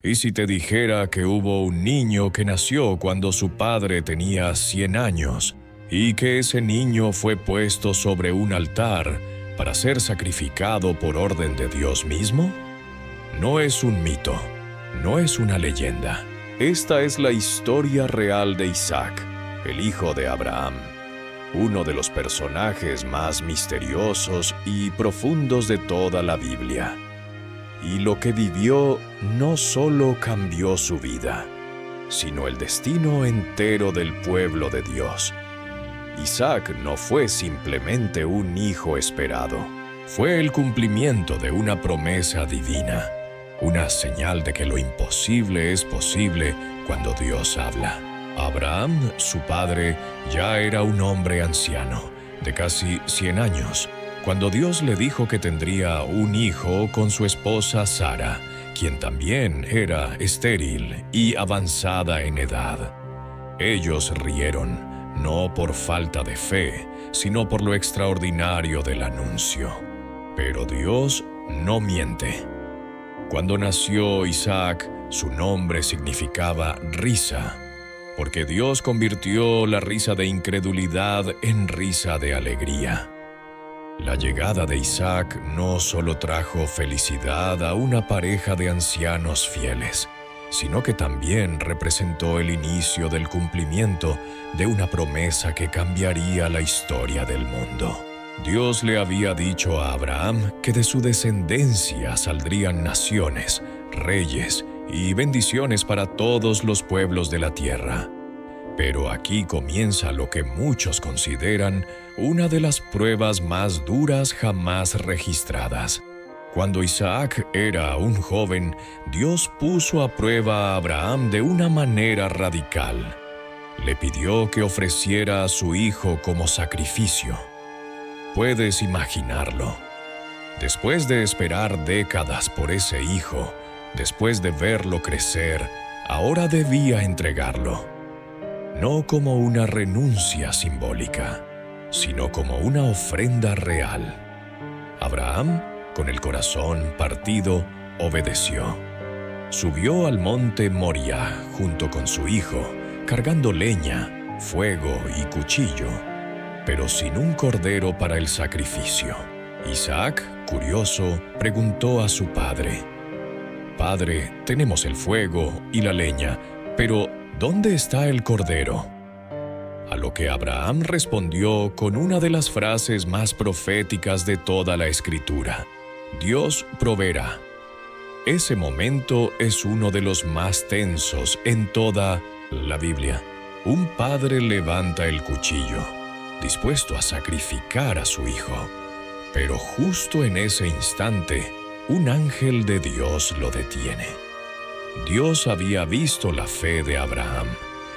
¿Y si te dijera que hubo un niño que nació cuando su padre tenía 100 años, y que ese niño fue puesto sobre un altar para ser sacrificado por orden de Dios mismo? No es un mito, no es una leyenda. Esta es la historia real de Isaac, el hijo de Abraham, uno de los personajes más misteriosos y profundos de toda la Biblia. Y lo que vivió no solo cambió su vida, sino el destino entero del pueblo de Dios. Isaac no fue simplemente un hijo esperado, fue el cumplimiento de una promesa divina, una señal de que lo imposible es posible cuando Dios habla. Abraham, su padre, ya era un hombre anciano, de casi 100 años, cuando Dios le dijo que tendría un hijo con su esposa Sara, quien también era estéril y avanzada en edad. Ellos rieron, no por falta de fe, sino por lo extraordinario del anuncio. Pero Dios no miente. Cuando nació Isaac, su nombre significaba risa, porque Dios convirtió la risa de incredulidad en risa de alegría. La llegada de Isaac no solo trajo felicidad a una pareja de ancianos fieles, sino que también representó el inicio del cumplimiento de una promesa que cambiaría la historia del mundo. Dios le había dicho a Abraham que de su descendencia saldrían naciones, reyes y bendiciones para todos los pueblos de la tierra. Pero aquí comienza lo que muchos consideran una de las pruebas más duras jamás registradas. Cuando Isaac era un joven, Dios puso a prueba a Abraham de una manera radical. Le pidió que ofreciera a su hijo como sacrificio. Puedes imaginarlo. Después de esperar décadas por ese hijo, después de verlo crecer, ahora debía entregarlo. No como una renuncia simbólica, sino como una ofrenda real. Abraham, con el corazón partido, obedeció. Subió al monte Moria junto con su hijo, cargando leña, fuego y cuchillo, pero sin un cordero para el sacrificio. Isaac, curioso, preguntó a su padre: «Padre, tenemos el fuego y la leña, pero ¿dónde está el cordero?». A lo que Abraham respondió con una de las frases más proféticas de toda la Escritura: «Dios proveerá». Ese momento es uno de los más tensos en toda la Biblia. Un padre levanta el cuchillo, dispuesto a sacrificar a su hijo. Pero justo en ese instante, un ángel de Dios lo detiene. Dios había visto la fe de Abraham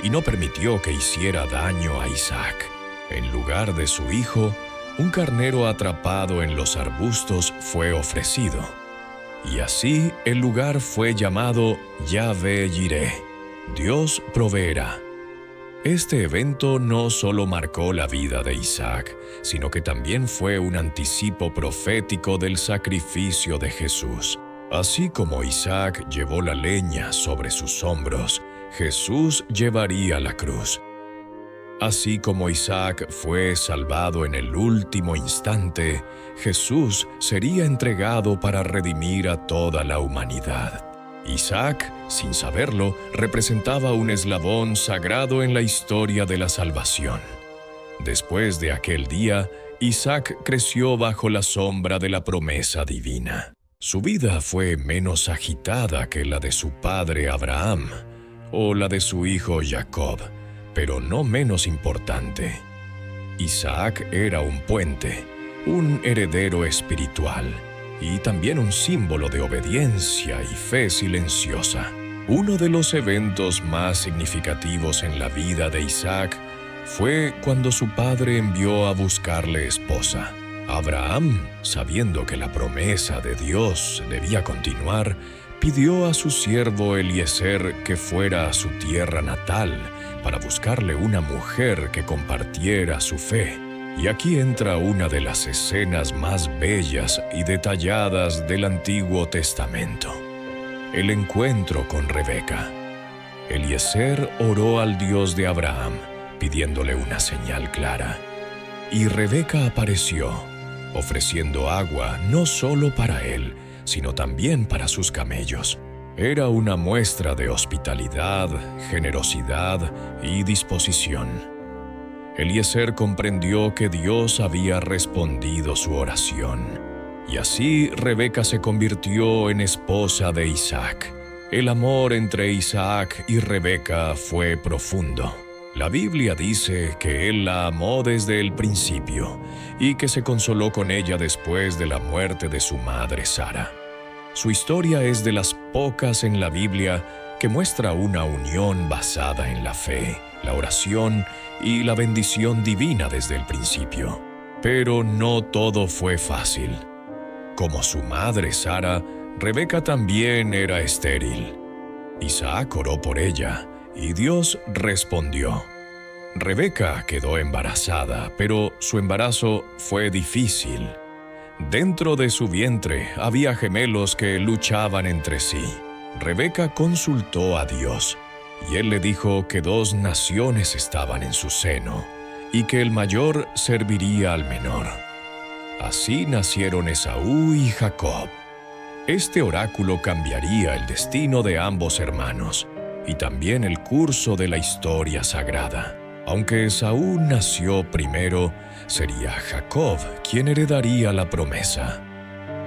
y no permitió que hiciera daño a Isaac. En lugar de su hijo, un carnero atrapado en los arbustos fue ofrecido. Y así el lugar fue llamado Yahvé Jireh, Dios proveerá. Este evento no solo marcó la vida de Isaac, sino que también fue un anticipo profético del sacrificio de Jesús. Así como Isaac llevó la leña sobre sus hombros, Jesús llevaría la cruz. Así como Isaac fue salvado en el último instante, Jesús sería entregado para redimir a toda la humanidad. Isaac, sin saberlo, representaba un eslabón sagrado en la historia de la salvación. Después de aquel día, Isaac creció bajo la sombra de la promesa divina. Su vida fue menos agitada que la de su padre Abraham o la de su hijo Jacob, pero no menos importante. Isaac era un puente, un heredero espiritual y también un símbolo de obediencia y fe silenciosa. Uno de los eventos más significativos en la vida de Isaac fue cuando su padre envió a buscarle esposa. Abraham, sabiendo que la promesa de Dios debía continuar, pidió a su siervo Eliezer que fuera a su tierra natal para buscarle una mujer que compartiera su fe. Y aquí entra una de las escenas más bellas y detalladas del Antiguo Testamento. el encuentro con Rebeca. Eliezer oró al Dios de Abraham, pidiéndole una señal clara. Y Rebeca apareció, ofreciendo agua no solo para él, sino también para sus camellos. Era una muestra de hospitalidad, generosidad y disposición. Eliezer comprendió que Dios había respondido su oración, y así Rebeca se convirtió en esposa de Isaac. El amor entre Isaac y Rebeca fue profundo. La Biblia dice que él la amó desde el principio y que se consoló con ella después de la muerte de su madre Sara. Su historia es de las pocas en la Biblia que muestra una unión basada en la fe, la oración y la bendición divina desde el principio. Pero no todo fue fácil. Como su madre Sara, Rebeca también era estéril. Isaac oró por ella y Dios respondió. Rebeca quedó embarazada, pero su embarazo fue difícil. Dentro de su vientre había gemelos que luchaban entre sí. Rebeca consultó a Dios, y él le dijo que 2 naciones estaban en su seno, y que el mayor serviría al menor. Así nacieron Esaú y Jacob. Este oráculo cambiaría el destino de ambos hermanos, y también el curso de la historia sagrada. Aunque Esaú nació primero, sería Jacob quien heredaría la promesa.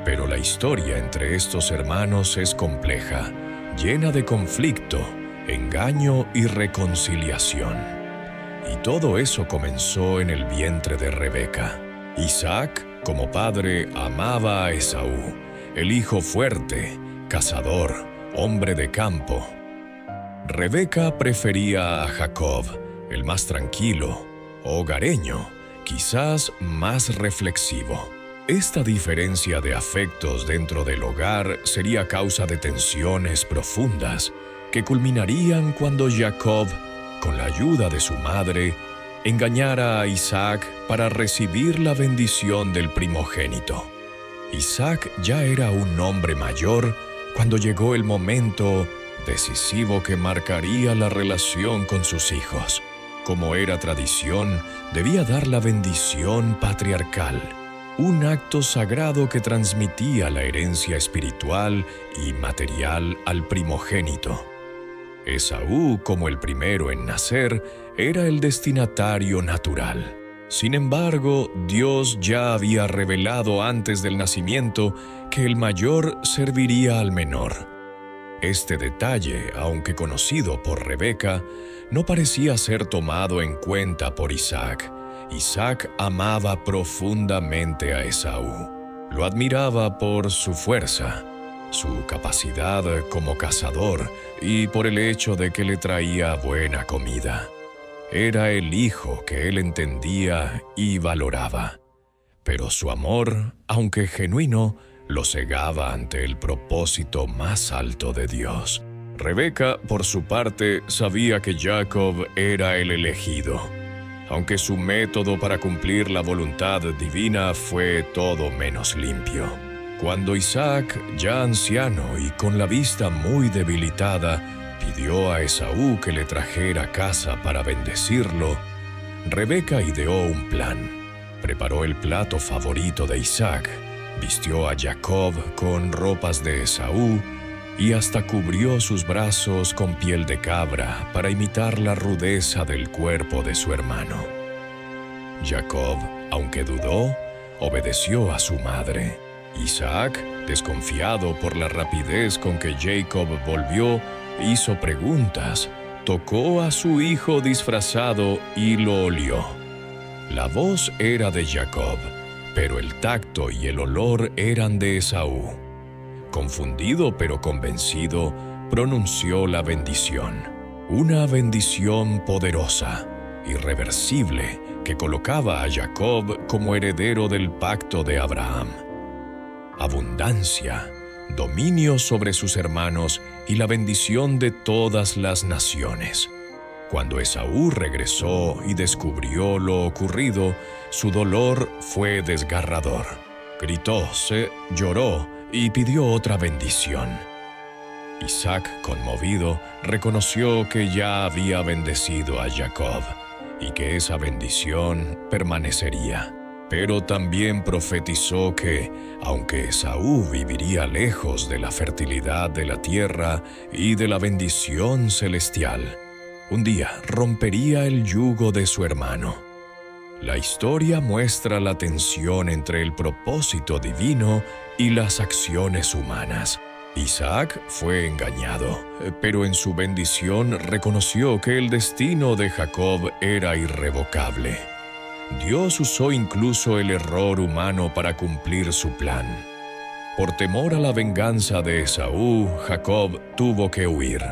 Pero la historia entre estos hermanos es compleja, llena de conflicto, engaño y reconciliación. Y todo eso comenzó en el vientre de Rebeca. Isaac, como padre, amaba a Esaú, el hijo fuerte, cazador, hombre de campo. Rebeca prefería a Jacob, el más tranquilo, hogareño, quizás más reflexivo. Esta diferencia de afectos dentro del hogar sería causa de tensiones profundas que culminarían cuando Jacob, con la ayuda de su madre, engañara a Isaac para recibir la bendición del primogénito. Isaac ya era un hombre mayor cuando llegó el momento decisivo que marcaría la relación con sus hijos. Como era tradición, debía dar la bendición patriarcal, un acto sagrado que transmitía la herencia espiritual y material al primogénito. Esaú, como el primero en nacer, era el destinatario natural. Sin embargo, Dios ya había revelado antes del nacimiento que el mayor serviría al menor. Este detalle, aunque conocido por Rebeca, no parecía ser tomado en cuenta por Isaac. Isaac amaba profundamente a Esaú. Lo admiraba por su fuerza, su capacidad como cazador y por el hecho de que le traía buena comida. Era el hijo que él entendía y valoraba. Pero su amor, aunque genuino, lo cegaba ante el propósito más alto de Dios. Rebeca, por su parte, sabía que Jacob era el elegido, aunque su método para cumplir la voluntad divina fue todo menos limpio. Cuando Isaac, ya anciano y con la vista muy debilitada, pidió a Esaú que le trajera caza para bendecirlo, Rebeca ideó un plan. Preparó el plato favorito de Isaac, vistió a Jacob con ropas de Esaú y hasta cubrió sus brazos con piel de cabra para imitar la rudeza del cuerpo de su hermano. Jacob, aunque dudó, obedeció a su madre. Isaac, desconfiado por la rapidez con que Jacob volvió, hizo preguntas, tocó a su hijo disfrazado y lo olió. La voz era de Jacob, pero el tacto y el olor eran de Esaú. Confundido pero convencido, pronunció la bendición. Una bendición poderosa, irreversible, que colocaba a Jacob como heredero del pacto de Abraham. Abundancia, dominio sobre sus hermanos y la bendición de todas las naciones. Cuando Esaú regresó y descubrió lo ocurrido, su dolor fue desgarrador. Gritóse, lloró y pidió otra bendición. Isaac, conmovido, reconoció que ya había bendecido a Jacob y que esa bendición permanecería. Pero también profetizó que, aunque Esaú viviría lejos de la fertilidad de la tierra y de la bendición celestial, un día rompería el yugo de su hermano. La historia muestra la tensión entre el propósito divino y las acciones humanas. Isaac fue engañado, pero en su bendición reconoció que el destino de Jacob era irrevocable. Dios usó incluso el error humano para cumplir su plan. Por temor a la venganza de Esaú, Jacob tuvo que huir.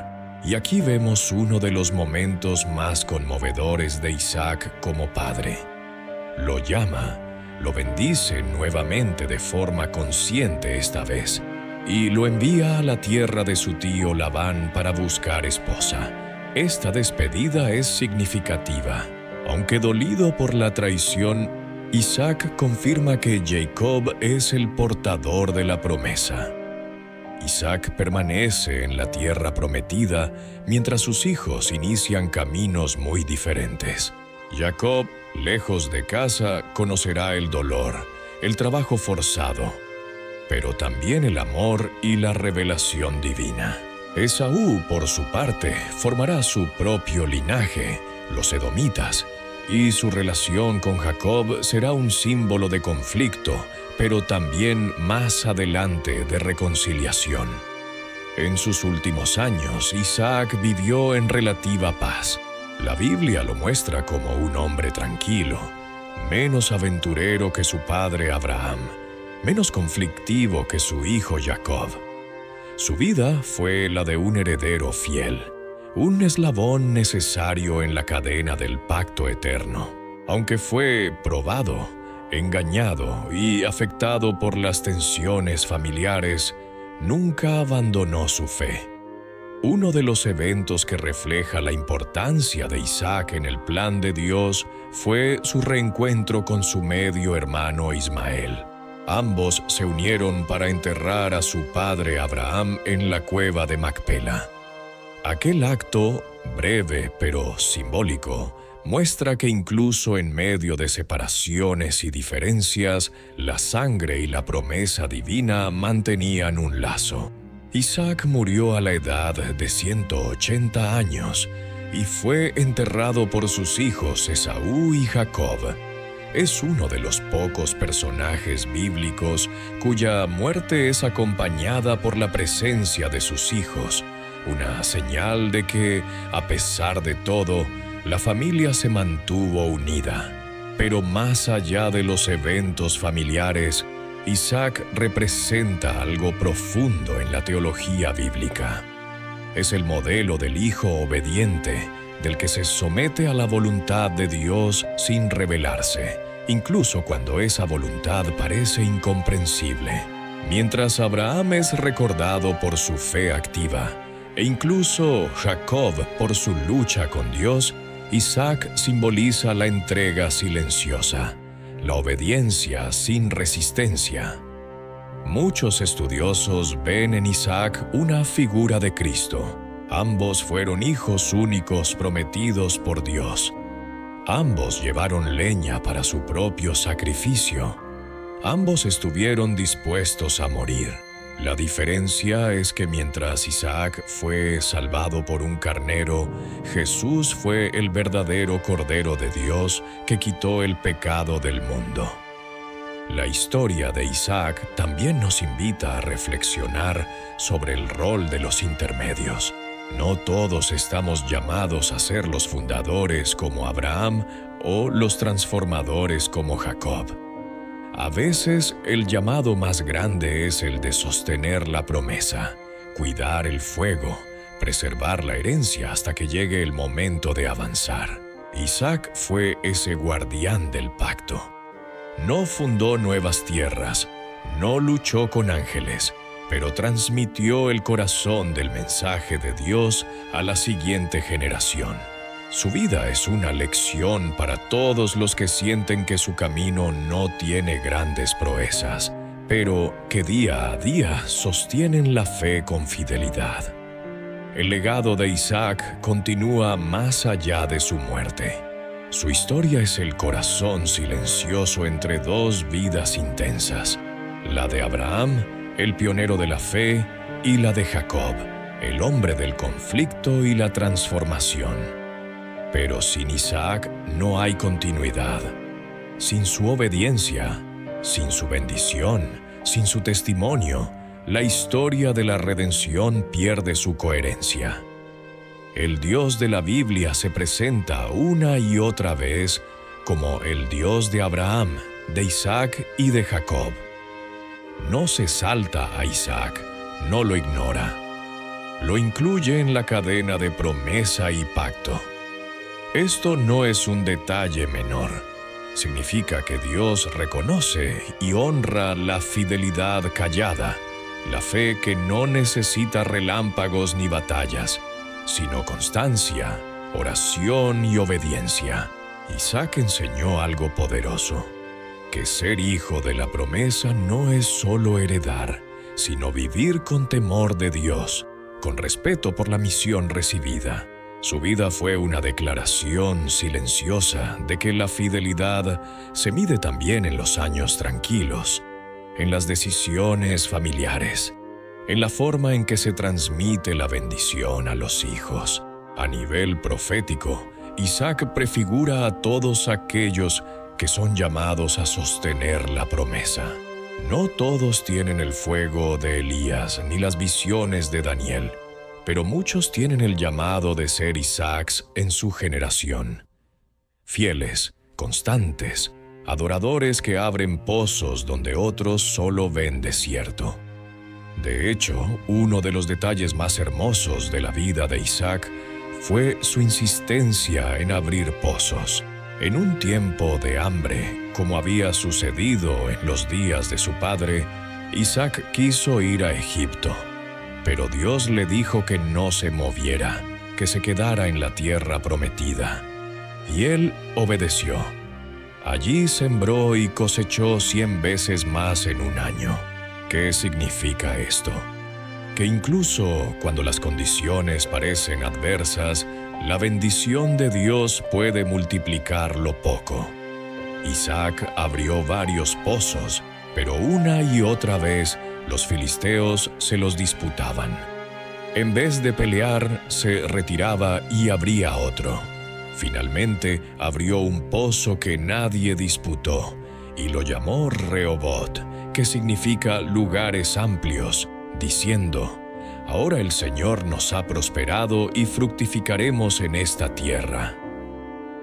Y aquí vemos uno de los momentos más conmovedores de Isaac como padre. Lo llama, lo bendice nuevamente de forma consciente esta vez, y lo envía a la tierra de su tío Labán para buscar esposa. Esta despedida es significativa. Aunque dolido por la traición, Isaac confirma que Jacob es el portador de la promesa. Isaac permanece en la tierra prometida mientras sus hijos inician caminos muy diferentes. Jacob, lejos de casa, conocerá el dolor, el trabajo forzado, pero también el amor y la revelación divina. Esaú, por su parte, formará su propio linaje, los edomitas, y su relación con Jacob será un símbolo de conflicto, pero también más adelante de reconciliación. En sus últimos años, Isaac vivió en relativa paz. La Biblia lo muestra como un hombre tranquilo, menos aventurero que su padre Abraham, menos conflictivo que su hijo Jacob. Su vida fue la de un heredero fiel, un eslabón necesario en la cadena del pacto eterno. Aunque fue probado, engañado y afectado por las tensiones familiares, nunca abandonó su fe. Uno de los eventos que refleja la importancia de Isaac en el plan de Dios fue su reencuentro con su medio hermano Ismael. Ambos se unieron para enterrar a su padre Abraham en la cueva de Macpela. Aquel acto, breve pero simbólico, muestra que incluso en medio de separaciones y diferencias, la sangre y la promesa divina mantenían un lazo. Isaac murió a la edad de 180 años y fue enterrado por sus hijos Esaú y Jacob. Es uno de los pocos personajes bíblicos cuya muerte es acompañada por la presencia de sus hijos, una señal de que, a pesar de todo, la familia se mantuvo unida. Pero más allá de los eventos familiares, Isaac representa algo profundo en la teología bíblica. Es el modelo del hijo obediente, del que se somete a la voluntad de Dios sin rebelarse, incluso cuando esa voluntad parece incomprensible. Mientras Abraham es recordado por su fe activa, e incluso Jacob por su lucha con Dios, Isaac simboliza la entrega silenciosa, la obediencia sin resistencia. Muchos estudiosos ven en Isaac una figura de Cristo. Ambos fueron hijos únicos prometidos por Dios. Ambos llevaron leña para su propio sacrificio. Ambos estuvieron dispuestos a morir. La diferencia es que mientras Isaac fue salvado por un carnero, Jesús fue el verdadero Cordero de Dios que quitó el pecado del mundo. La historia de Isaac también nos invita a reflexionar sobre el rol de los intermedios. No todos estamos llamados a ser los fundadores como Abraham o los transformadores como Jacob. A veces, el llamado más grande es el de sostener la promesa, cuidar el fuego, preservar la herencia hasta que llegue el momento de avanzar. Isaac fue ese guardián del pacto. No fundó nuevas tierras, no luchó con ángeles, pero transmitió el corazón del mensaje de Dios a la siguiente generación. Su vida es una lección para todos los que sienten que su camino no tiene grandes proezas, pero que día a día sostienen la fe con fidelidad. el legado de Isaac continúa más allá de su muerte. Su historia es el corazón silencioso entre dos vidas intensas, la de Abraham, el pionero de la fe, y la de Jacob, el hombre del conflicto y la transformación. Pero sin Isaac no hay continuidad. Sin su obediencia, sin su bendición, sin su testimonio, la historia de la redención pierde su coherencia. El Dios de la Biblia se presenta una y otra vez como el Dios de Abraham, de Isaac y de Jacob. No se salta a Isaac, no lo ignora. Lo incluye en la cadena de promesa y pacto. Esto no es un detalle menor. Significa que Dios reconoce y honra la fidelidad callada, la fe que no necesita relámpagos ni batallas, sino constancia, oración y obediencia. Isaac enseñó algo poderoso, que ser hijo de la promesa no es solo heredar, sino vivir con temor de Dios, con respeto por la misión recibida. Su vida fue una declaración silenciosa de que la fidelidad se mide también en los años tranquilos, en las decisiones familiares, en la forma en que se transmite la bendición a los hijos. A nivel profético, Isaac prefigura a todos aquellos que son llamados a sostener la promesa. No todos tienen el fuego de Elías ni las visiones de Daniel, pero muchos tienen el llamado de ser Isaacs en su generación. Fieles, constantes, adoradores que abren pozos donde otros solo ven desierto. De hecho, uno de los detalles más hermosos de la vida de Isaac fue su insistencia en abrir pozos. En un tiempo de hambre, como había sucedido en los días de su padre, Isaac quiso ir a Egipto, pero Dios le dijo que no se moviera, que se quedara en la tierra prometida. Y él obedeció. Allí sembró y cosechó 100 veces más en un año. ¿Qué significa esto? Que incluso cuando las condiciones parecen adversas, la bendición de Dios puede multiplicar lo poco. Isaac abrió varios pozos, pero una y otra vez los filisteos se los disputaban. En vez de pelear, se retiraba y abría otro. Finalmente abrió un pozo que nadie disputó y lo llamó Rehobot, que significa lugares amplios, diciendo: ahora el Señor nos ha prosperado y fructificaremos en esta tierra.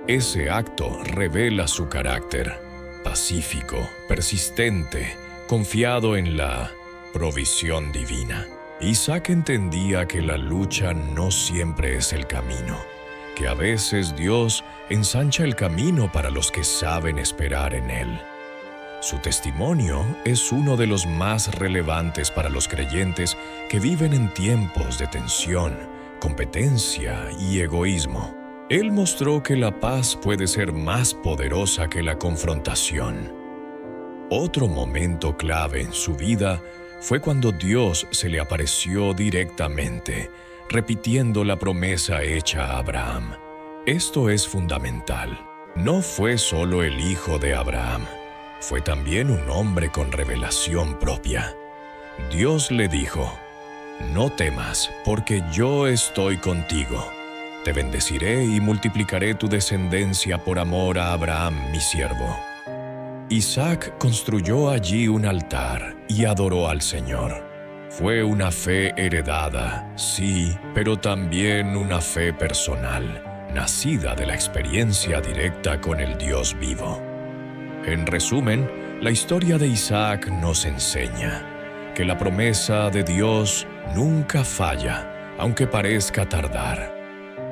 Ese acto revela su carácter, pacífico, persistente, confiado en la provisión divina. Isaac entendía que la lucha no siempre es el camino, que a veces Dios ensancha el camino para los que saben esperar en Él. Su testimonio es uno de los más relevantes para los creyentes que viven en tiempos de tensión, competencia y egoísmo. Él mostró que la paz puede ser más poderosa que la confrontación. Otro momento clave en su vida fue cuando Dios se le apareció directamente, repitiendo la promesa hecha a Abraham. Esto es fundamental. No fue solo el hijo de Abraham, fue también un hombre con revelación propia. Dios le dijo: no temas, porque yo estoy contigo. Te bendeciré y multiplicaré tu descendencia por amor a Abraham, mi siervo. Isaac construyó allí un altar y adoró al Señor. Fue una fe heredada, sí, pero también una fe personal, nacida de la experiencia directa con el Dios vivo. En resumen, la historia de Isaac nos enseña que la promesa de Dios nunca falla, aunque parezca tardar.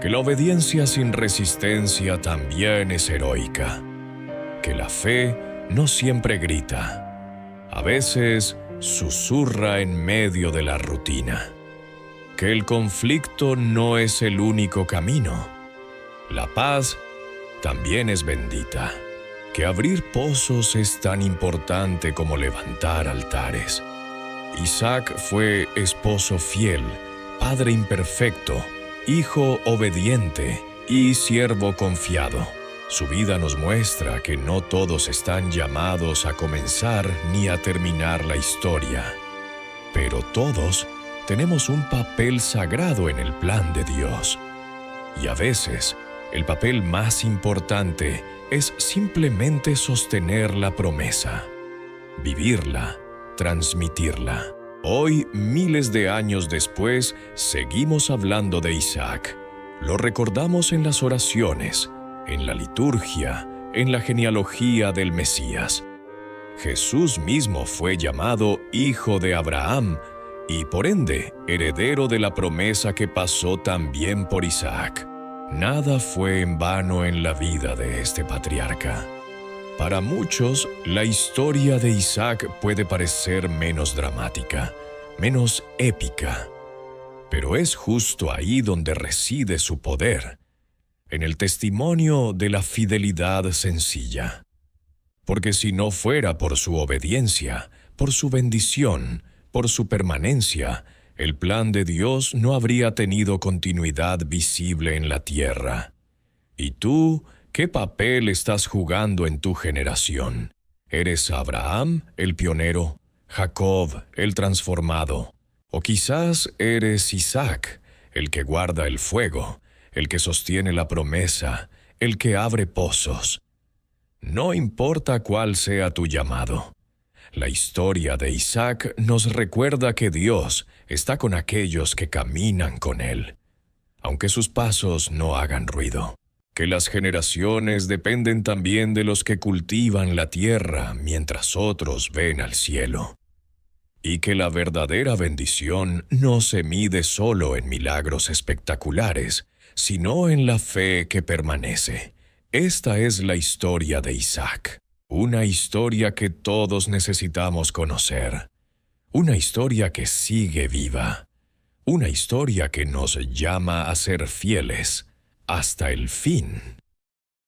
Que la obediencia sin resistencia también es heroica. Que la fe no siempre grita. A veces susurra en medio de la rutina. Que el conflicto no es el único camino. La paz también es bendita. Que abrir pozos es tan importante como levantar altares. Isaac fue esposo fiel, padre imperfecto, hijo obediente y siervo confiado. Su vida nos muestra que no todos están llamados a comenzar ni a terminar la historia, pero todos tenemos un papel sagrado en el plan de Dios. Y a veces, el papel más importante es simplemente sostener la promesa, vivirla, transmitirla. Hoy, miles de años después, seguimos hablando de Isaac. Lo recordamos en las oraciones, en la liturgia, en la genealogía del Mesías. Jesús mismo fue llamado hijo de Abraham y, por ende, heredero de la promesa que pasó también por Isaac. Nada fue en vano en la vida de este patriarca. Para muchos, la historia de Isaac puede parecer menos dramática, menos épica, pero es justo ahí donde reside su poder, en el testimonio de la fidelidad sencilla. Porque si no fuera por su obediencia, por su bendición, por su permanencia, el plan de Dios no habría tenido continuidad visible en la tierra. ¿Y tú, qué papel estás jugando en tu generación? ¿Eres Abraham, el pionero? ¿Jacob, el transformado? ¿O quizás eres Isaac, el que guarda el fuego, el que sostiene la promesa, el que abre pozos? No importa cuál sea tu llamado. La historia de Isaac nos recuerda que Dios está con aquellos que caminan con Él, aunque sus pasos no hagan ruido. Que las generaciones dependen también de los que cultivan la tierra mientras otros ven al cielo. Y que la verdadera bendición no se mide solo en milagros espectaculares, sino en la fe que permanece. Esta es la historia de Isaac, una historia que todos necesitamos conocer, una historia que sigue viva, una historia que nos llama a ser fieles hasta el fin.